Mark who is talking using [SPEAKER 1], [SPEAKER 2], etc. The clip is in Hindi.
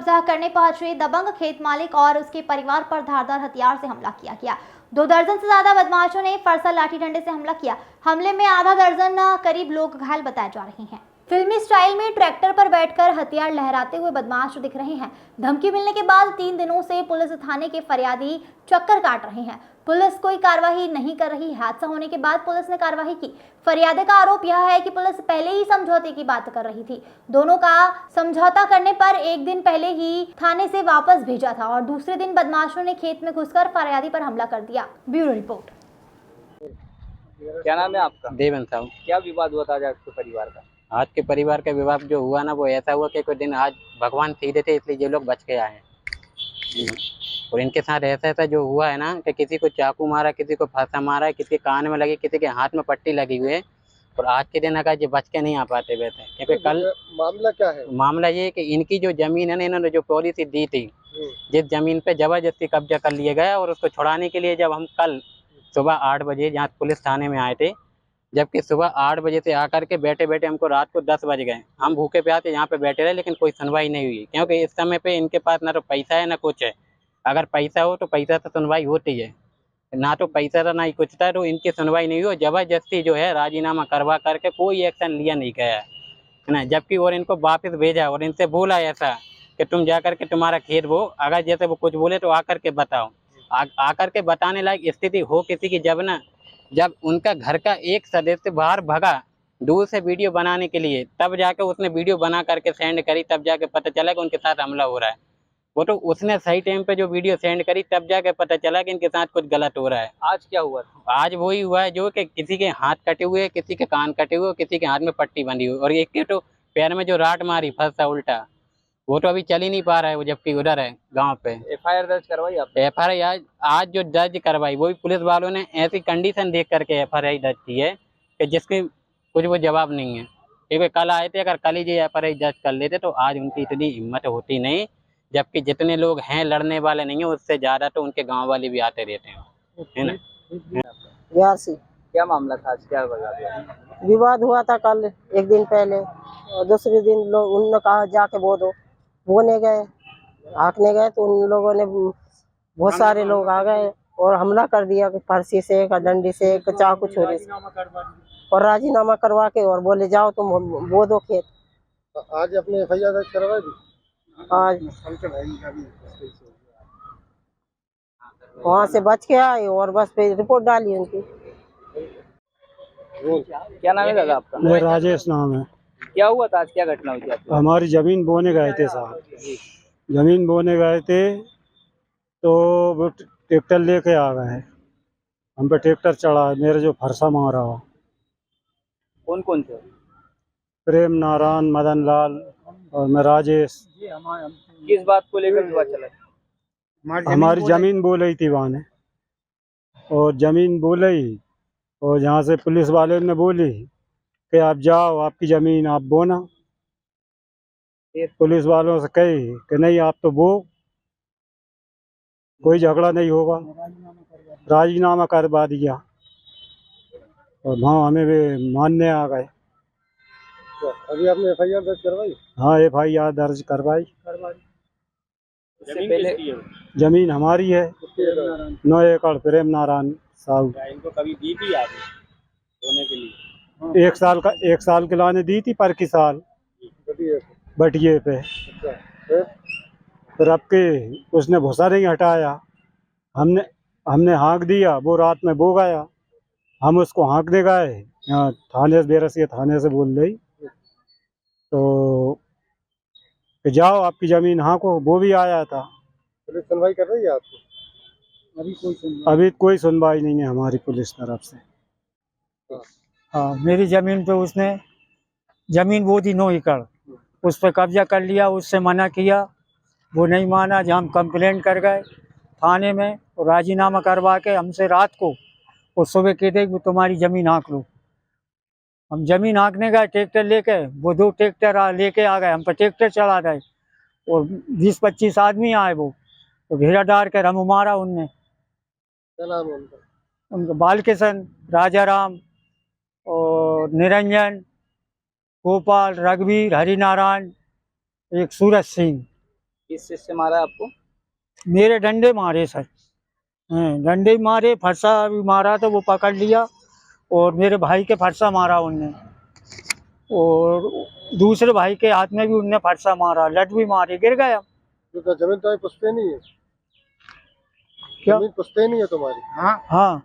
[SPEAKER 1] कब्जा करने पहुंचे दबंग खेत मालिक और उसके परिवार पर धारदार हथियार से हमला किया गया। 2 दर्जन से ज्यादा बदमाशों ने फरसा लाठी डंडे से हमला किया। हमले में आधा दर्जन करीब लोग घायल बताए जा रहे हैं। फिल्मी स्टाइल में ट्रैक्टर पर बैठकर हथियार लहराते हुए बदमाश दिख रहे हैं। धमकी मिलने के बाद 3 दिनों से पुलिस थाने के फरियादी चक्कर काट रहे हैं। पुलिस कोई कार्रवाई नहीं कर रही। हादसा होने के बाद पुलिस ने कार्रवाई की। फरियादी का आरोप यह है कि पुलिस पहले ही समझौते की बात कर रही थी। दोनों का समझौता करने पर एक दिन पहले ही थाने से वापस भेजा था और दूसरे दिन बदमाशों ने खेत में घुसकर फरियादी पर हमला कर दिया। Bureau report.
[SPEAKER 2] क्या नाम है आपका?
[SPEAKER 3] देवेंद्र साहू।
[SPEAKER 2] क्या विवाद हुआ था आज आपके परिवार का?
[SPEAKER 3] आज के परिवार का विवाद जो हुआ ना, वो ऐसा हुआ कि कोई दिन आज भगवान सीधे थे, इसलिए ये लोग बच के आए हैं। और इनके साथ ऐसा जो हुआ है ना कि किसी को चाकू मारा, किसी को फांसा मारा, किसी के कान में लगी, किसी के हाथ में पट्टी लगी हुई है। और आज के दिन अगर ये बच के नहीं आ पाते वैसे, क्योंकि कल
[SPEAKER 2] मामला क्या है?
[SPEAKER 3] मामला ये है कि इनकी जो जमीन है ना, इन्होंने जो पॉलिसी दी थी, जिस जमीन पे जबरदस्ती कब्जा कर लिया गया। और उसको छुड़ाने के लिए जब हम कल सुबह 8 बजे यहाँ पुलिस थाने में आए थे, जबकि सुबह 8 बजे से आकर के बैठे बैठे हमको रात को 10 बज गए। हम भूखे प्यासे यहाँ पे बैठे रहे, लेकिन कोई सुनवाई नहीं हुई, क्योंकि इस समय पे इनके पास ना तो पैसा है ना कुछ है। अगर पैसा हो तो पैसा से सुनवाई होती है, ना तो पैसा था ना ही कुछ था, तो इनकी सुनवाई नहीं हुई। जबरदस्ती जो है राजीनामा करवा करके कोई एक्शन लिया नहीं गया है ना। जबकि और इनको वापस भेजा और इनसे बोला ऐसा कि तुम जाकर के तुम्हारा खेत वो, अगर जैसे वो कुछ बोले तो आकर के बताओ। आकर के बताने लायक स्थिति हो किसी की जब ना, जब उनका घर का एक सदस्य बाहर भगा दूर से वीडियो बनाने के लिए, तब जाके उसने वीडियो बना करके सेंड करी, तब जाके पता चला कि उनके साथ हमला हो रहा है। वो तो उसने सही टाइम पे जो वीडियो सेंड करी, तब जाके पता चला कि इनके साथ कुछ गलत हो रहा है।
[SPEAKER 2] आज क्या हुआ था?
[SPEAKER 3] आज वही हुआ है जो कि किसी के हाथ कटे हुए, किसी के कान कटे हुए, किसी के हाथ में पट्टी बंधी हुई, और एक के तो पैर में जो राट मारी फंसा उल्टा, वो तो अभी चल ही नहीं पा रहा है, वो जबकि उधर है गांव पे।
[SPEAKER 2] एफआईआर दर्ज करवाई आपने?
[SPEAKER 3] एफआईआर आज जो दर्ज करवाई, वो भी पुलिस वालों ने ऐसी कंडीशन देख करके एफआईआर दर्ज की है कि जिसके कुछ वो जवाब नहीं है। क्योंकि कल आए थे, अगर कल ही ये एफआईआर दर्ज कर लेते तो आज उनकी इतनी हिम्मत होती नहीं। जबकि जितने लोग हैं लड़ने वाले नहीं है, उससे ज्यादा तो उनके गाँव वाले भी आते रहते हैं, है ना।
[SPEAKER 4] बिहार से
[SPEAKER 2] क्या मामला था आज? क्या बता?
[SPEAKER 4] विवाद हुआ था कल एक दिन पहले, और दूसरे दिन लोग उन्होंने कहा जाके बोने गए, हाँकने गए, तो उन लोगों ने बहुत सारे लोग आ गए और हमला कर दिया, फांसी से, डंडी से, चाकू छुरी से, और राजीनामा करवा के और बोले जाओ तुम बो दो खेत।
[SPEAKER 2] आज अपने एफआईआर दर्ज करवाई थी?
[SPEAKER 4] आज वहाँ से बच के आए और बस पे रिपोर्ट डाली उनकी।
[SPEAKER 2] क्या नाम है दादा आपका?
[SPEAKER 5] मेरा राजेश नाम है।
[SPEAKER 2] क्या हुआ था आज? क्या घटना हुई थी आपकी?
[SPEAKER 5] हमारी जमीन बोने गए थे साहब, जमीन बोने गए थे तो वो ट्रैक्टर लेके आ गए, हम पे ट्रैक्टर चढ़ा, मेरे जो फरसा मारा हुआ।
[SPEAKER 2] कौन कौन थे?
[SPEAKER 5] प्रेम नारायण, मदन लाल और मैं राजेश।
[SPEAKER 2] किस बात को लेकर विवाद चला?
[SPEAKER 5] हमारी जमीन बो रही थी वहाँ ने, और जमीन बो रही, और जहाँ से पुलिस वाले ने बोली कि आप जाओ, आपकी जमीन आप बोना। पुलिस वालों से कही कि नहीं आप तो बो, कोई झगड़ा नहीं होगा, राजीनामा करवा दिया, और वहाँ हमें भी मानने आ गए।
[SPEAKER 2] अभी आपने एफआईआर दर्ज करवाई?
[SPEAKER 5] हाँ, एफआईआर दर्ज करवाई।
[SPEAKER 2] इससे पहले
[SPEAKER 5] जमीन हमारी है 9 एकड़, प्रेम नारायण साहू।
[SPEAKER 2] इनको कभी दी थी आपने होने के लिए?
[SPEAKER 5] 1 साल के लाने दी थी, पर की साल बटिए पे। फिर अब के उसने भूसा नहीं हटाया, हमने हाँक दिया, वो रात में बो गया, हम उसको हाँकने गए, यहाँ थाने से, बेरसिया थाने से बोल रही तो कि जाओ आपकी जमीन हाँको, वो भी आया था।
[SPEAKER 2] पुलिस सुनवाई कर रही है आपको?
[SPEAKER 5] अभी कोई सुनवाई नहीं है हमारी पुलिस तरफ से।
[SPEAKER 6] हाँ, मेरी ज़मीन पे उसने ज़मीन वो थी 9 एकड़, उस पर कब्जा कर लिया, उससे मना किया, वो नहीं माना। जब हम कंप्लेंट कर गए थाने में और राजीनामा करवा के हमसे रात को और सुबह कहते कि तुम्हारी ज़मीन हाँक लो। हम ज़मीन हाँकने गए ट्रैक्टर लेके, वो 2 ट्रैक्टर लेके आ गए, हम पर ट्रैक्टर चला गए और 20-25 आदमी आए, वो तो घेरा डाल कर हम मारा उनने।
[SPEAKER 2] क्या नाम है उनका?
[SPEAKER 6] उनका बालकिशन, राजाराम और निरंजन, गोपाल, रघुवीर, हरिनारायण, एक सूरज सिंह।
[SPEAKER 2] किस चीज से मारा आपको?
[SPEAKER 6] मेरे डंडे मारे सर, डंडे मारे, फरसा भी मारा तो वो पकड़ लिया, और मेरे भाई के फरसा मारा उनने, और दूसरे भाई के हाथ में भी उनने फरसा मारा, लट भी मारे, गिर गया।
[SPEAKER 7] तो जमीन तो पुश्ते नहीं है,
[SPEAKER 6] क्या?
[SPEAKER 7] जमीन पुश्ते नहीं है तुम्हारी?
[SPEAKER 6] हाँ,